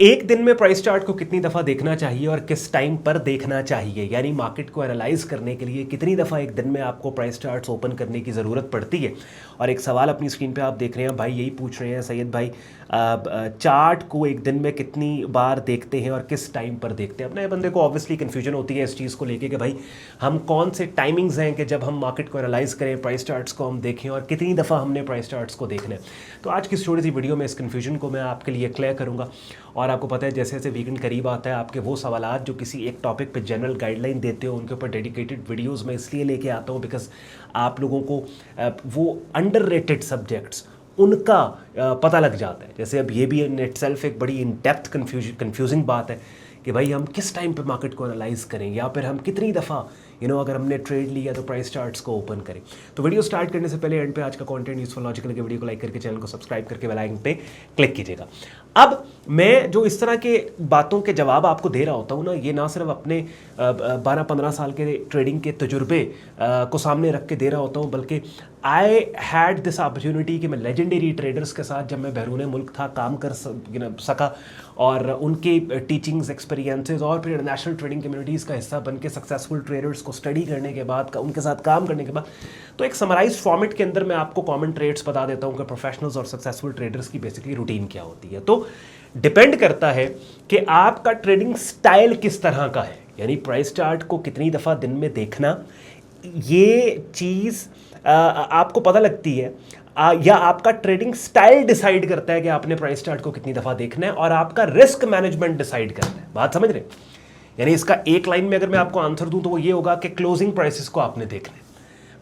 एक दिन में प्राइस चार्ट को कितनी दफ़ा देखना चाहिए और किस टाइम पर देखना चाहिए, यानी मार्केट को एनालाइज करने के लिए कितनी दफ़ा एक दिन में आपको प्राइस चार्ट्स ओपन करने की ज़रूरत पड़ती है। और एक सवाल अपनी स्क्रीन पे आप देख रहे हैं, भाई यही पूछ रहे हैं सैयद भाई, चार्ट को एक दिन में कितनी बार देखते हैं और किस टाइम पर देखते हैं। अपने बंदे को ऑब्वियसली कन्फ्यूजन होती है इस चीज़ को लेके कि भाई हम कौन से टाइमिंग्स हैं कि जब हम मार्केट को एनालाइज करें, प्राइस चार्ट्स को हम देखें और कितनी दफ़ा हमने प्राइस चार्ट्स को देखना है। तो आज की छोटी सी वीडियो में इस कन्फ्यूजन को मैं आपके लिए क्लियर करूँगा। और आपको पता है जैसे जैसे वीकेंड करीब आता है, आपके वो सवालात जो किसी एक टॉपिक पे जनरल गाइडलाइन देते हो उनके ऊपर डेडिकेटेड वीडियोस मैं इसलिए लेके आता हूँ बिकॉज आप लोगों को वो अंडररेटेड सब्जेक्ट्स उनका पता लग जाता है। जैसे अब ये भी इन इटसेल्फ एक बड़ी इन डेप्थ कन्फ्यूजिंग बात है कि भाई हम किस टाइम पे मार्केट को एनालाइज करें या फिर हम कितनी दफ़ा अगर हमने ट्रेड लिया तो प्राइस चार्ट्स को ओपन करें। तो वीडियो स्टार्ट करने से पहले एंड पे आज का कंटेंट यूजफुल लॉजिकल के वीडियो को लाइक करके चैनल को सब्सक्राइब करके बेल आइकन पे क्लिक कीजिएगा। अब मैं जो इस तरह के बातों के जवाब आपको दे रहा होता हूँ ना, ये ना सिर्फ अपने 12-15 साल के ट्रेडिंग के तजुर्बे को सामने रख के दे रहा होता हूँ, बल्कि आई हैड दिस अपॉर्चुनिटी कि मैं लेजेंडरी ट्रेडर्स के साथ जब मैं बैरून मुल्क था काम कर सका और उनके टीचिंग्स एक्सपीरियंसेस और फिर इंटरनेशनल ट्रेडिंग कम्युनिटीज़ का हिस्सा बन के सक्सेसफुल ट्रेडर्स को स्टडी करने के बाद उनके साथ काम करने के बाद तो एक समराइज फॉर्मेट के अंदर मैं आपको कॉमन ट्रेड्स बता देता हूँ कि प्रोफेशनल्स और सक्सेसफुल ट्रेडर्स की बेसिकली रूटीन क्या होती है। तो डिपेंड करता है कि आपका ट्रेडिंग स्टाइल किस तरह का है, यानी प्राइस चार्ट को कितनी दफ़ा दिन में देखना, ये चीज़ आपको पता लगती है या आपका ट्रेडिंग स्टाइल डिसाइड करता है कि आपने प्राइस चार्ट को कितनी दफ़ा देखना है और आपका रिस्क मैनेजमेंट डिसाइड करता है। बात समझ रहे हैं? यानी इसका एक लाइन में अगर मैं आपको आंसर दूं तो वो ये होगा कि क्लोजिंग प्राइसेस को आपने देखना है।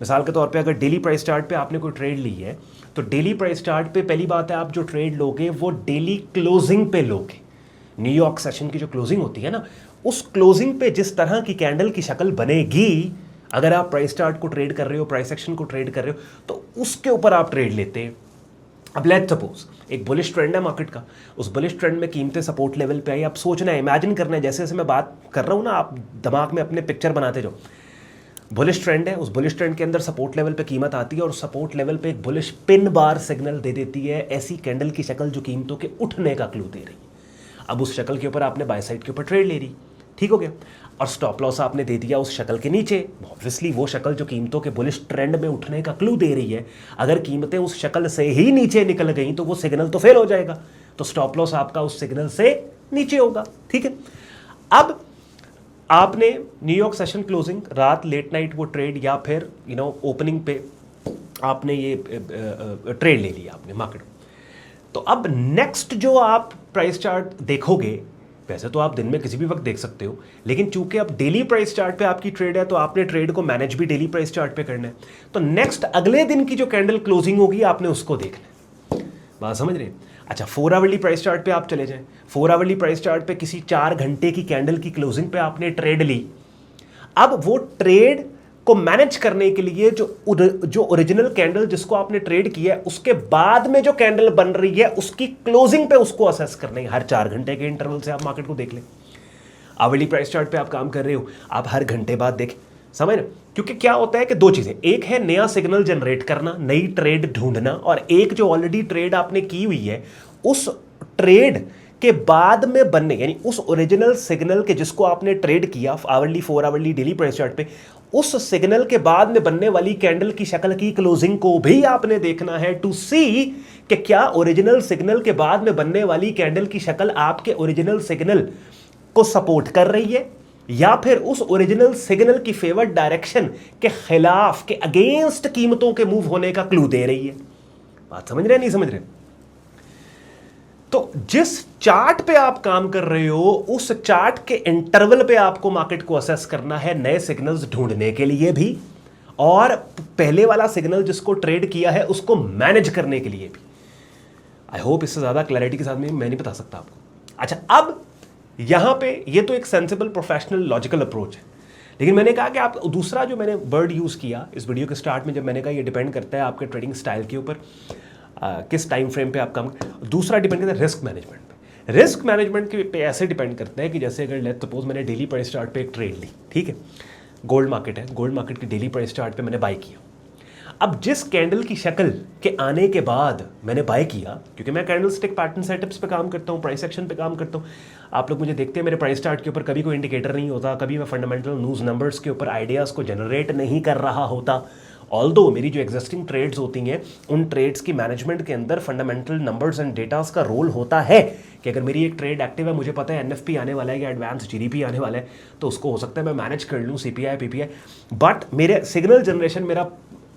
मिसाल के तौर पे अगर डेली प्राइस चार्ट पे आपने कोई ट्रेड ली है तो डेली प्राइस चार्ट पे पहली बात है आप जो ट्रेड लोगे वो डेली क्लोजिंग पे लोगे। न्यूयॉर्क सेशन की जो क्लोजिंग होती है ना, उस क्लोजिंग पे जिस तरह की कैंडल की शक्ल बनेगी, अगर आप प्राइस चार्ट को ट्रेड कर रहे हो, प्राइस एक्शन को ट्रेड कर रहे हो, तो उसके ऊपर आप ट्रेड लेते हैं। अब लेट्स सपोज एक बुलिश ट्रेंड है मार्केट का, उस बुलिश ट्रेंड में कीमतें सपोर्ट लेवल पे आई। आप सोचना है, इमेजिन करना है, जैसे जैसे मैं बात कर रहा हूँ ना, आप दिमाग में अपने पिक्चर बनाते जाओ। बुलिश ट्रेंड है, उस बुलिश ट्रेंड के अंदर सपोर्ट लेवल पे कीमत आती है और सपोर्ट लेवल पे एक बुलिश पिन बार सिग्नल दे देती है, ऐसी कैंडल की शक्ल जो कीमतों के उठने का क्लू दे रही है। अब उस शक्ल के ऊपर आपने बाय साइड के ऊपर ट्रेड ले रही, ठीक हो गया, और स्टॉप लॉस आपने दे दिया उस शक्ल के नीचे। ऑब्वियसली वो शक्ल जो कीमतों के बुलिश ट्रेंड में उठने का क्लू दे रही है, अगर कीमतें उस शक्ल से ही नीचे निकल गई तो वो सिग्नल तो फेल हो जाएगा, तो स्टॉप लॉस आपका उस सिग्नल से नीचे होगा, ठीक है। अब आपने न्यूयॉर्क सेशन क्लोजिंग रात लेट नाइट वो ट्रेड या फिर ओपनिंग पे आपने ये ट्रेड ले लिया आपने मार्केट में। तो अब नेक्स्ट जो आप प्राइस चार्ट देखोगे, वैसे तो आप दिन में किसी भी वक्त देख सकते हो, लेकिन चूंकि अब डेली प्राइस चार्ट पे आपकी ट्रेड है तो आपने ट्रेड को मैनेज भी डेली प्राइस चार्ट पे करना है। तो नेक्स्ट अगले दिन की जो कैंडल क्लोजिंग होगी आपने उसको देखना है। बात समझ रहे हैं? अच्छा, 4 आवरली प्राइस चार्ट पे आप चले जाएं। 4 आवरली प्राइस चार्ट पे किसी 4 घंटे की कैंडल की क्लोजिंग पे आपने ट्रेड ली। अब वो ट्रेड को मैनेज करने के लिए जो ओरिजिनल कैंडल जिसको आपने ट्रेड किया है उसके बाद में जो कैंडल बन रही है उसकी क्लोजिंग पे उसको असेस करना है। हर 4 घंटे के इंटरवल से आप मार्केट को देख लें। आवरली प्राइस चार्ट पे आप काम कर रहे हो, आप हर घंटे बाद देखें, समझ रहे? क्योंकि क्या होता है कि दो चीजें, एक है नया सिग्नल जनरेट करना, नई ट्रेड ढूंढना, और एक जो ऑलरेडी ट्रेड आपने की हुई है उस ट्रेड के बाद में बनने, यानी उस ओरिजिनल सिग्नल के जिसको आपने ट्रेड किया hourly 4 hourly daily price chart पे, उस सिग्नल के बाद में बनने वाली कैंडल की शक्ल की क्लोजिंग को भी आपने देखना है टू सी कि क्या ओरिजिनल सिग्नल के बाद में बनने वाली कैंडल की शक्ल आपके ओरिजिनल सिग्नल को सपोर्ट कर रही है या फिर उस ओरिजिनल सिग्नल की फेवर्ड डायरेक्शन के खिलाफ, के अगेंस्ट कीमतों के मूव होने का क्लू दे रही है। बात समझ रहे नहीं समझ रहे? तो जिस चार्ट पे आप काम कर रहे हो उस चार्ट के इंटरवल पे आपको मार्केट को असेस करना है, नए सिग्नल्स ढूंढने के लिए भी और पहले वाला सिग्नल जिसको ट्रेड किया है उसको मैनेज करने के लिए भी। आई होप इससे ज्यादा क्लैरिटी के साथ मैं नहीं बता सकता आपको। अच्छा, अब यहां पे ये तो एक सेंसिबल प्रोफेशनल लॉजिकल अप्रोच है, लेकिन मैंने कहा कि आप दूसरा जो मैंने वर्ड यूज़ किया इस वीडियो के स्टार्ट में, जब मैंने कहा ये डिपेंड करता है आपके ट्रेडिंग स्टाइल के ऊपर, किस टाइम फ्रेम पे आप काम। दूसरा डिपेंड करता है रिस्क मैनेजमेंट पे। रिस्क मैनेजमेंट के पे ऐसे डिपेंड करता है कि जैसे अगर लेट्स सपोज मैंने डेली प्राइस चार्ट पे एक ट्रेड ली, ठीक है, गोल्ड मार्केट है, गोल्ड मार्केट की डेली प्राइस चार्ट पे मैंने बाई किया। अब जिस कैंडल की शक्ल के आने के बाद मैंने बाय किया, क्योंकि मैं कैंडल स्टिक पैटर्न सेटअप्स पे काम करता हूँ, प्राइस एक्शन पे काम करता हूँ, आप लोग मुझे देखते हैं मेरे प्राइस चार्ट के ऊपर कभी कोई इंडिकेटर नहीं होता, कभी मैं फंडामेंटल न्यूज़ नंबर्स के ऊपर आइडियाज़ को जनरेट नहीं कर रहा होता। ऑल्दो मेरी जो एग्जिस्टिंग ट्रेड्स होती हैं उन ट्रेड्स की मैनेजमेंट के अंदर फंडामेंटल नंबर्स एंड डेटास का रोल होता है कि अगर मेरी एक ट्रेड एक्टिव है, मुझे पता है एनएफपी आने वाला है या एडवांस जीडीपी आने वाला है, तो उसको हो सकता है मैं मैनेज कर लूँ सीपीआई पीपीआई, बट मेरे सिग्नल जनरेशन मेरा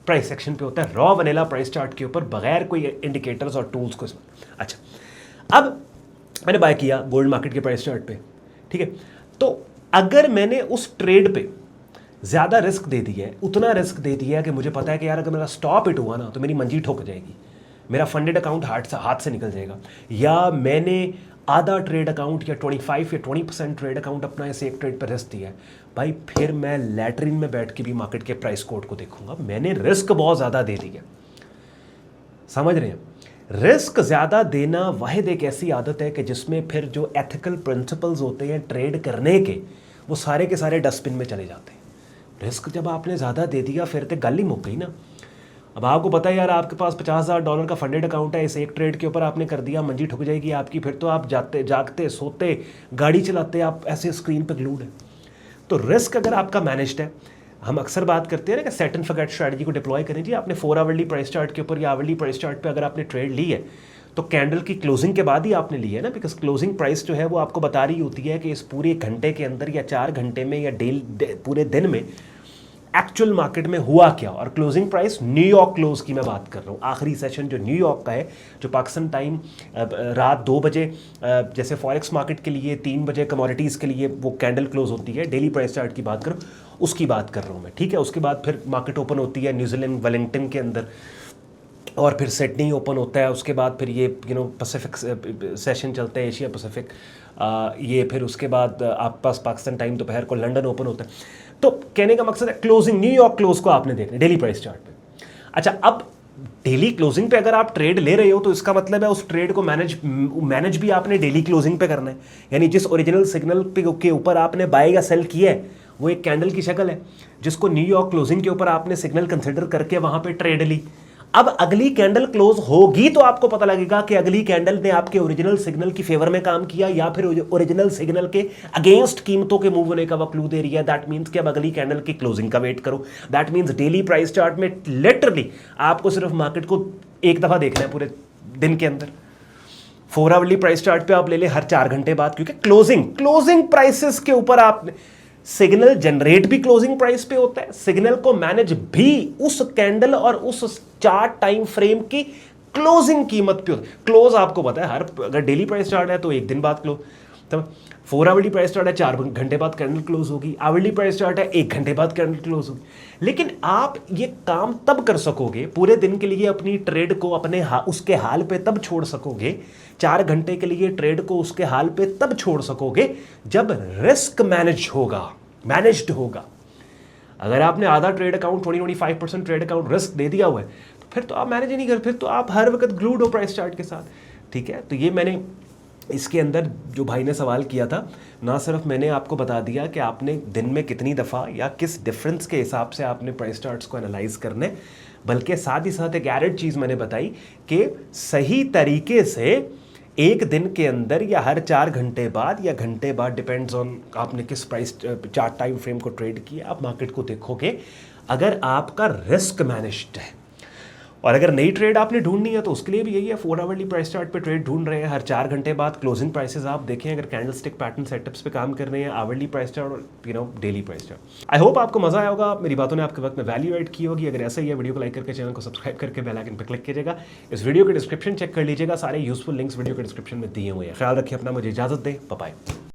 प्राइस सेक्शन पे होता है, रॉ वनीला प्राइस चार्ट के ऊपर बगैर कोई इंडिकेटर्स और टूल्स को। अच्छा, अब मैंने बाय किया गोल्ड मार्केट के प्राइस चार्ट पे, ठीक है, तो अगर मैंने उस ट्रेड पे ज़्यादा रिस्क दे दिया है, उतना रिस्क दे दिया है कि मुझे पता है कि यार अगर मेरा स्टॉप हिट हुआ ना तो मेरी मंजी ठुक जाएगी, मेरा फंडेड अकाउंट हाथ से निकल जाएगा, या मैंने आधा ट्रेड अकाउंट या 25 या 20% ट्रेड अकाउंट अपना इस एक ट्रेड पर रिस्क दिया है, भाई फिर मैं लैटरिन में बैठ के भी मार्केट के प्राइस कोड को देखूंगा। मैंने रिस्क बहुत ज़्यादा दे दिया, समझ रहे हैं? रिस्क ज़्यादा देना वाहिद एक ऐसी आदत है कि जिसमें फिर जो एथिकल प्रिंसिपल्स होते हैं ट्रेड करने के, वो सारे के सारे डस्टबिन में चले जाते हैं। रिस्क जब आपने ज़्यादा दे दिया फिर तो गल ही मुक गई ना। अब आपको पता है यार आपके पास $50,000 का फंडेड अकाउंट है, इस एक ट्रेड के ऊपर आपने कर दिया, मंजी ठुक जाएगी आपकी, फिर तो आप जाते जागते सोते गाड़ी चलाते आप ऐसे स्क्रीन पर ग्लूड है। तो रिस्क अगर आपका मैनेज्ड है, हम अक्सर बात करते हैं ना कि सेट एंड फॉरगेट स्ट्रैटेजी को डिप्लॉय करें जी। आपने 4 आवरली प्राइस चार्ट के ऊपर या आवरली प्राइस चार्ट पे अगर आपने ट्रेड ली है तो कैंडल की क्लोजिंग के बाद ही आपने ली है ना, बिकॉज क्लोजिंग प्राइस जो है वो आपको बता रही होती है कि इस पूरे घंटे के अंदर या 4 घंटे में या पूरे दिन में एक्चुअल मार्केट में हुआ क्या। और क्लोजिंग प्राइस न्यूयॉर्क क्लोज की मैं बात कर रहा हूँ, आखिरी सेशन जो न्यूयॉर्क का है, जो पाकिस्तान टाइम रात 2 बजे, जैसे फॉरेक्स मार्केट के लिए 3 बजे कमोडिटीज़ के लिए वो कैंडल क्लोज होती है, डेली प्राइस चार्ट की बात करूँ उसकी बात कर रहा हूँ मैं, ठीक है। उसके बाद फिर मार्केट ओपन होती है न्यूजीलैंड वेलिंगटन के अंदर, और फिर सिडनी ओपन होता है, उसके बाद फिर ये पैसिफिक सेशन चलते हैं, एशिया पैसिफिक, ये फिर उसके बाद आप पास पाकिस्तान टाइम दोपहर को लंदन ओपन होता है। तो कहने का मकसद है क्लोजिंग न्यूयॉर्क क्लोज को आपने देखना डेली प्राइस चार्ट पे। अच्छा, अब डेली क्लोजिंग पे अगर आप ट्रेड ले रहे हो तो इसका मतलब है उस ट्रेड को मैनेज भी आपने डेली क्लोजिंग पे करना है, यानी जिस ओरिजिनल सिग्नल के ऊपर आपने बाय या सेल किया है वो एक कैंडल की शक्ल है, जिसको न्यूयॉर्क क्लोजिंग के ऊपर आपने सिग्नल कंसिडर करके वहां पे ट्रेड ली। अब अगली कैंडल क्लोज होगी तो आपको पता लगेगा कि अगली कैंडल ने आपके ओरिजिनल सिग्नल की फेवर में काम किया या फिर ओरिजिनल सिग्नल के अगेंस्ट कीमतों के मूव होने का वह क्लू दे रही है। दैट मींस कि अब अगली कैंडल की क्लोजिंग का वेट करो। That means daily price chart में लिटरली आपको सिर्फ मार्केट को एक दफा देखना है पूरे दिन के अंदर। 4 आवरली प्राइस चार्ट पे आप ले ले हर 4 घंटे बाद, क्योंकि क्लोजिंग प्राइसेस के ऊपर आपने सिग्नल जनरेट भी क्लोजिंग प्राइस पे होता है, सिग्नल को मैनेज भी उस कैंडल और उस चार्ट टाइम फ्रेम की क्लोजिंग कीमत पे होता है। क्लोज आपको पता है हर, अगर डेली प्राइस चार्ट है तो 1 दिन बाद क्लोज, तो 4 आवरली प्राइस चार्ट है 4 घंटे बाद कैंडल क्लोज होगी, आवरली प्राइस चार्ट है 1 घंटे बाद कैंडल क्लोज होगी। लेकिन आप ये काम तब कर सकोगे, पूरे दिन के लिए अपनी ट्रेड को अपने उसके हाल पे तब छोड़ सकोगे, 4 घंटे के लिए ट्रेड को उसके हाल पे तब छोड़ सकोगे जब रिस्क मैनेज्ड होगा। अगर आपने आधा trade account 20-25% trade account risk they दिया हुआ है तो फिर तो आप मैनेज ही नहीं कर, फिर तो आप हर वक्त ग्लूड हो प्राइस चार्ट के साथ, ठीक है। तो ये मैंने इसके अंदर जो भाई ने सवाल किया था, ना सिर्फ मैंने आपको बता दिया कि आपने दिन में कितनी दफ़ा या किस डिफरेंस के हिसाब से आपने प्राइस चार्ट्स को एनालाइज करने, बल्कि साथ ही साथ एक एडेड चीज़ मैंने बताई कि सही तरीके से एक दिन के अंदर या हर 4 घंटे बाद या घंटे बाद, डिपेंड्स ऑन आपने किस प्राइस चार्ट टाइम फ्रेम को ट्रेड किया, आप मार्केट को देखोगे अगर आपका रिस्क मैनेज्ड है। और अगर नई ट्रेड आपने ढूंढनी है तो उसके लिए भी यही है, 4 आवरली प्राइस चार्ट पे ट्रेड ढूंढ रहे हैं, हर 4 घंटे बाद क्लोजिंग प्राइसेस आप देखें, अगर कैंडल स्टिक पैटर्न सेटअप्स पे काम कर रहे हैं, आवरली प्राइस चार्ट और daily price chart. I hope आपको मजा आया होगा, मेरी बातों ने आपके वक्त में वैल्यू ऐड की होगी। अगर ऐसा ही है, वीडियो को लाइक करके चैनल को सब्सक्राइब करके बेल आइकन पर क्लिक कीजिएगा। इस वीडियो के डिस्क्रिप्शन चेक कर लीजिएगा, सारे यूजफुल लिंक्स वीडियो के डिस्क्रिप्शन में दिए हुए हैं। ख्याल रखिए अपना, मुझे इजाजत दें, बाय बाय।